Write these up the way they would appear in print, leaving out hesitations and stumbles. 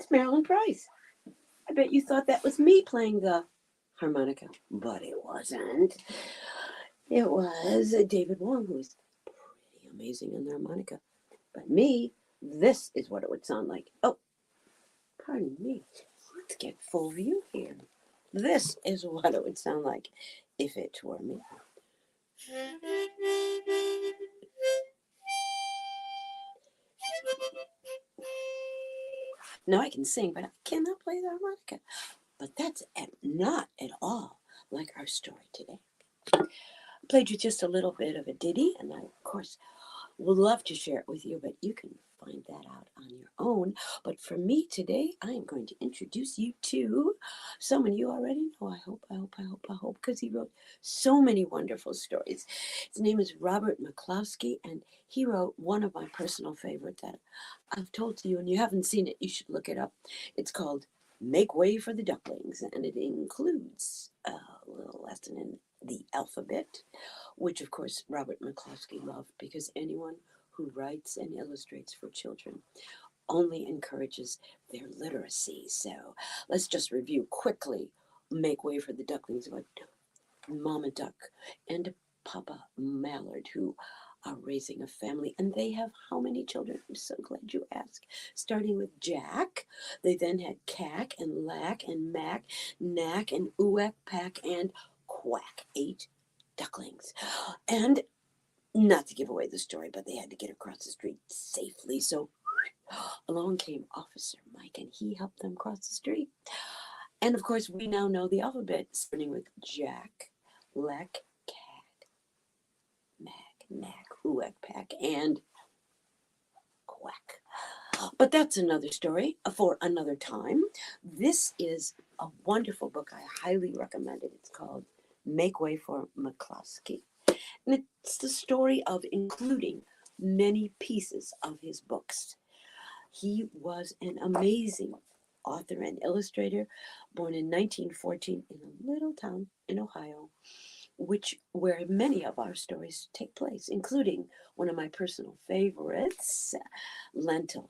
It's Marilyn Price. I bet you thought that was me playing the harmonica, but it wasn't. It was David Wong, who's pretty amazing on the harmonica. But me, this is what it would sound like. Oh, pardon me. Let's get full view here. This is what it would sound like if it were me. Now I can sing, but I cannot play the harmonica. But that's not at all like our story today. I played you just a little bit of a ditty, and I, of course, would love to share it with you, but you can find that out on your own. But for me today, I am going to introduce you to someone you already know. I hope, because he wrote so many wonderful stories. His name is Robert McCloskey, and he wrote one of my personal favorites that I've told to you, and you haven't seen it, you should look it up. It's called Make Way for the Ducklings, and it includes a little lesson in the alphabet, which of course Robert McCloskey loved, because anyone who writes and illustrates for children only encourages their literacy. So let's just review quickly Make Way for the Ducklings, about Mama Duck and Papa Mallard, who are raising a family. And they have how many children? I'm so glad you asked. Starting with Jack. They then had Cack and Lack and Mac, Knack and Uack, Pack and Quack. 8 ducklings. And not to give away the story, but they had to get across the street safely. So along came Officer Mike, and he helped them cross the street. And of course, we now know the alphabet, starting with Jack, Lack, Cat, Mac, Knack, Uack, Pack, and Quack. But that's another story for another time. This is a wonderful book. I highly recommend it. It's called Make Way for McCloskey. And it's the story of including many pieces of his books. He was an amazing author and illustrator, born in 1914 in a little town in Ohio, where many of our stories take place, including one of my personal favorites, Lentil.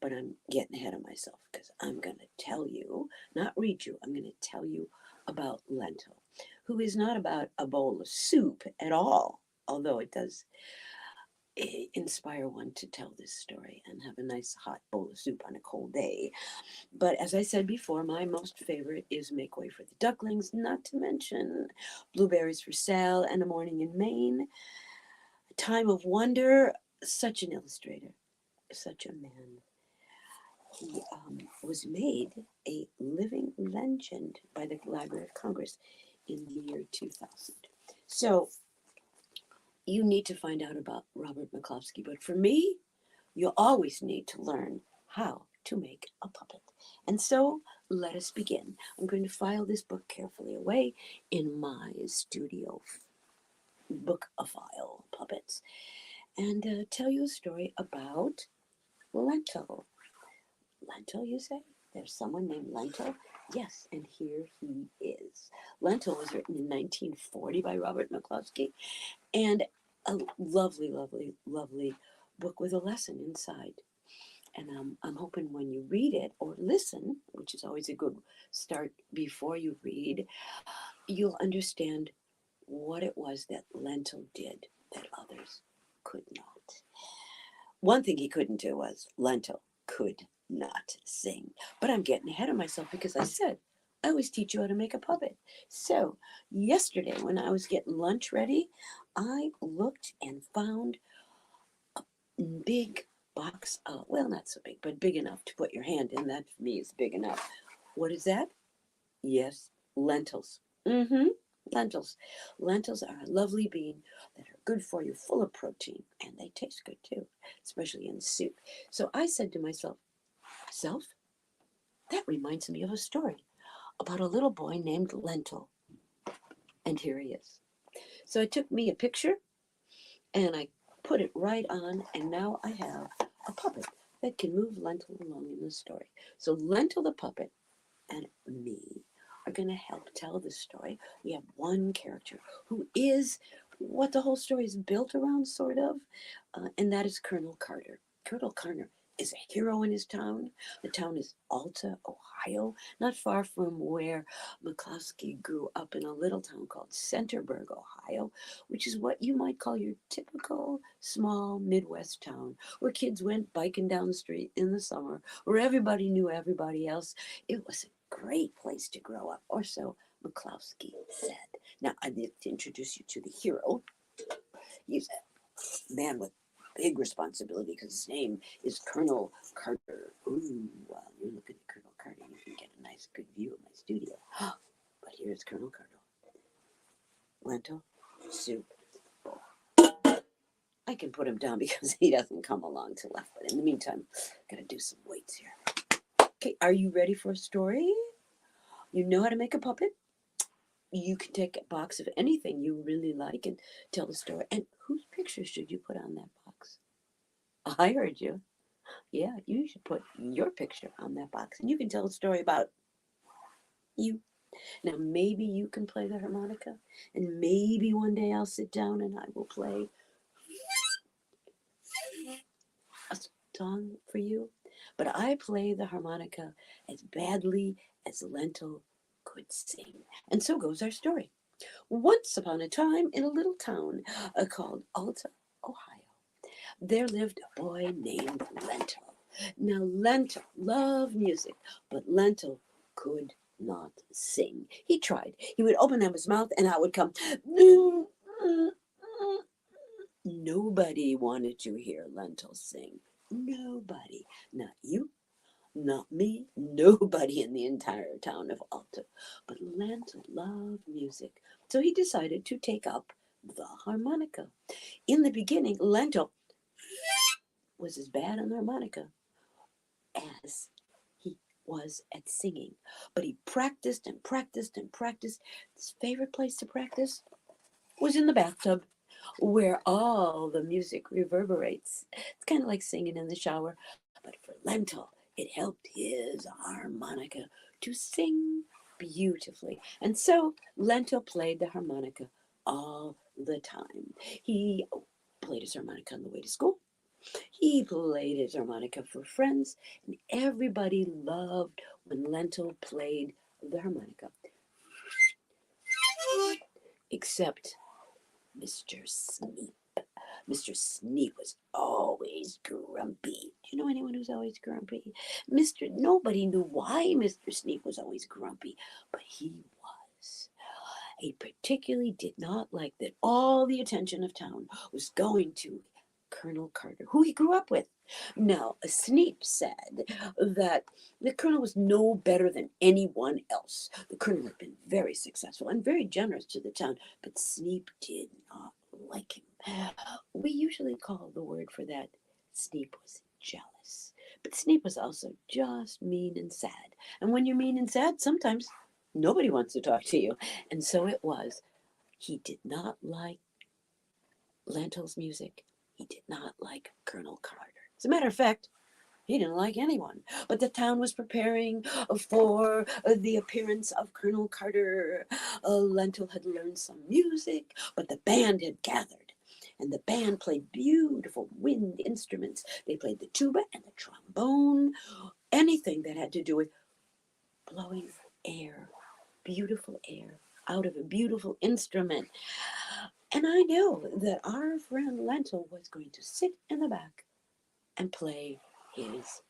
But I'm getting ahead of myself, because I'm going to tell you, not read you, I'm going to tell you about Lentil, who is not about a bowl of soup at all, although it does inspire one to tell this story and have a nice hot bowl of soup on a cold day. But as I said before, my most favorite is Make Way for the Ducklings, not to mention Blueberries for Sal and A Morning in Maine, A Time of Wonder. Such an illustrator, such a man. He was made a living legend by the Library of Congress in the year 2000. So you need to find out about Robert McCloskey. But for me, you always need to learn how to make a puppet. And so let us begin. I'm going to file this book carefully away in my studio book file puppets, and tell you a story about Lentil. Lentil, you say? There's someone named Lentil? Yes, and here he is. Lentil was written in 1940 by Robert McCloskey, and a lovely, lovely, lovely book with a lesson inside. And I'm hoping when you read it or listen, which is always a good start before you read, you'll understand what it was that Lentil did that others could not. One thing he couldn't do was Lentil could not sing. But I'm getting ahead of myself, because I said I always teach you how to make a puppet. So yesterday when I was getting lunch ready, I looked and found a big box of, well, not so big, but big enough to put your hand in. That for me is big enough. What is that? Yes, lentils. Lentils. Lentils are a lovely bean that are good for you, full of protein, and they taste good too, especially in soup. So I said to myself, that reminds me of a story about a little boy named Lentil. And here he is. So I took me a picture and I put it right on, and now I have a puppet that can move Lentil along in the story. So Lentil the puppet and me are going to help tell this story. We have one character who is what the whole story is built around, sort of, and that is Colonel Carter. Colonel Carter is a hero in his town. The town is Alta, Ohio, not far from where McCloskey grew up, in a little town called Centerburg, Ohio, which is what you might call your typical small Midwest town where kids went biking down the street in the summer, where everybody knew everybody else. It was a great place to grow up, or so McCloskey said. Now, I'd like to introduce you to the hero. He's a man with big responsibility because his name is Colonel Carter. Ooh, while you're looking at Colonel Carter, you can get a nice, good view of my studio. But here's Colonel Carter. Lentil, soup. I can put him down because he doesn't come along to left. But in the meantime, gotta do some weights here. Okay, are you ready for a story? You know how to make a puppet? You can take a box of anything you really like and tell the story. And whose picture should you put on that box? I heard you. Yeah, you should put your picture on that box and you can tell a story about you. Now, maybe you can play the harmonica, and maybe one day I'll sit down and I will play a song for you. But I play the harmonica as badly as Lentil could sing. And so goes our story. Once upon a time, in a little town called Alta, Ohio, there lived a boy named Lentil. Now, Lentil loved music, but Lentil could not sing. He tried. He would open up his mouth and out would come. Nobody wanted to hear Lentil sing. Nobody. Not you, not me, nobody in the entire town of Alta. But Lentil loved music, so he decided to take up the harmonica. In the beginning, Lentil was as bad on the harmonica as he was at singing. But he practiced and practiced and practiced. His favorite place to practice was in the bathtub, where all the music reverberates. It's kind of like singing in the shower. But for Lentil, it helped his harmonica to sing beautifully. And so Lentil played the harmonica all the time. He played his harmonica on the way to school. He played his harmonica for friends, and everybody loved when Lentil played the harmonica. Except Mr. Sneep. Mr. Sneep was always grumpy. Do you know anyone who's always grumpy? Nobody knew why Mr. Sneep was always grumpy, but he was. He particularly did not like that all the attention of town was going to Colonel Carter, who he grew up with. Now, Sneep said that the colonel was no better than anyone else. The colonel had been very successful and very generous to the town, but Sneep did not like him. We usually call the word for that, Sneep was jealous. But Sneep was also just mean and sad. And when you're mean and sad, sometimes nobody wants to talk to you. And so it was. He did not like Lentil's music. He did not like Colonel Carter. As a matter of fact, he didn't like anyone. But the town was preparing for the appearance of Colonel Carter. Lentil had learned some music, but the band had gathered. And the band played beautiful wind instruments. They played the tuba and the trombone, anything that had to do with blowing air, beautiful air, out of a beautiful instrument. And I know that our friend Lentil was going to sit in the back and play his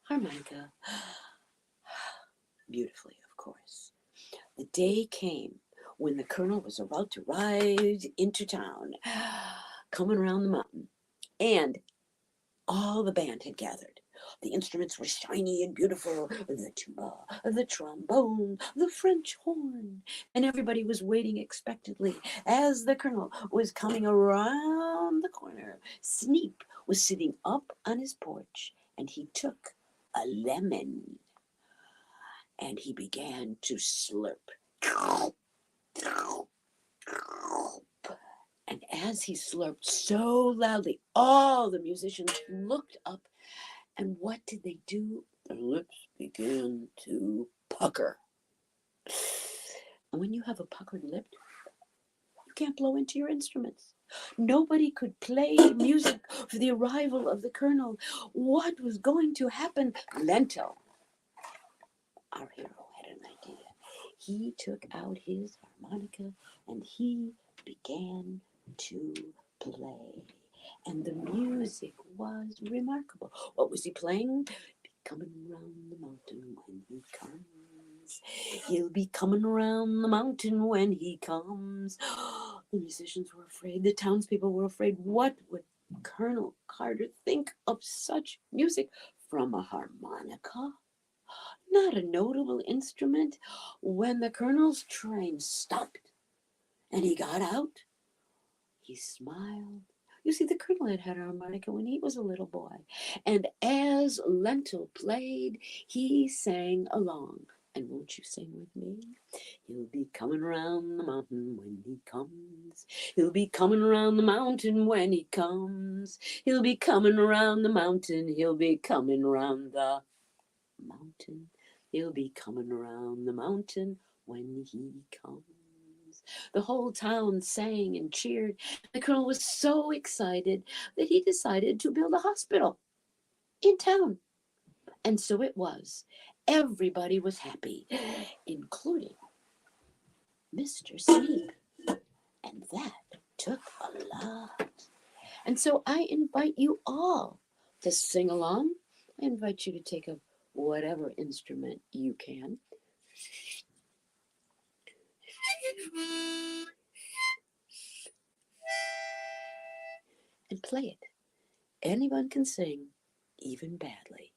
harmonica beautifully, of course. The day came when the colonel was about to ride into town, coming around the mountain, and all the band had gathered. The instruments were shiny and beautiful, the tuba, the trombone, the French horn, and everybody was waiting expectantly as the colonel was coming around the corner. Sneep was sitting up on his porch, and he took a lemon, and he began to slurp. And as he slurped so loudly, all the musicians looked up, and what did they do? Their lips began to pucker. And when you have a puckered lip, you can't blow into your instruments. Nobody could play music for the arrival of the colonel. What was going to happen? Lentil, our hero, had an idea. He took out his harmonica and he began to play. And the music was remarkable. What was he playing? Coming round the mountain when he comes. He'll be coming around the mountain when he comes. The musicians were afraid. The townspeople were afraid. What would Colonel Carter think of such music from a harmonica? Not a notable instrument. When the colonel's train stopped and he got out, he smiled. You see, the colonel had had a harmonica when he was a little boy. And as Lentil played, he sang along. And won't you sing with me? He'll be coming around the mountain when he comes. He'll be coming around the mountain when he comes. He'll be coming around the mountain. He'll be coming around the mountain. He'll be coming around the mountain when he comes. The whole town sang and cheered. The colonel was so excited that he decided to build a hospital in town. And so it was. Everybody was happy, including Mr. Sleep. And that took a lot. And so I invite you all to sing along. I invite you to take up whatever instrument you can. And play it. Anyone can sing, even badly.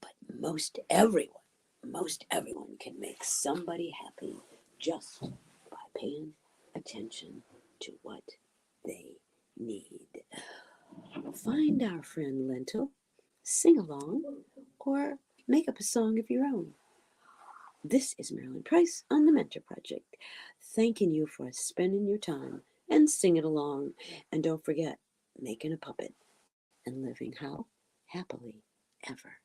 But most everyone can make somebody happy just by paying attention to what they need. Find our friend Lentil, sing along, or make up a song of your own. This is Marilyn Price on the Mentor Project, thanking you for spending your time and singing along. And don't forget, making a puppet and living how? Happily ever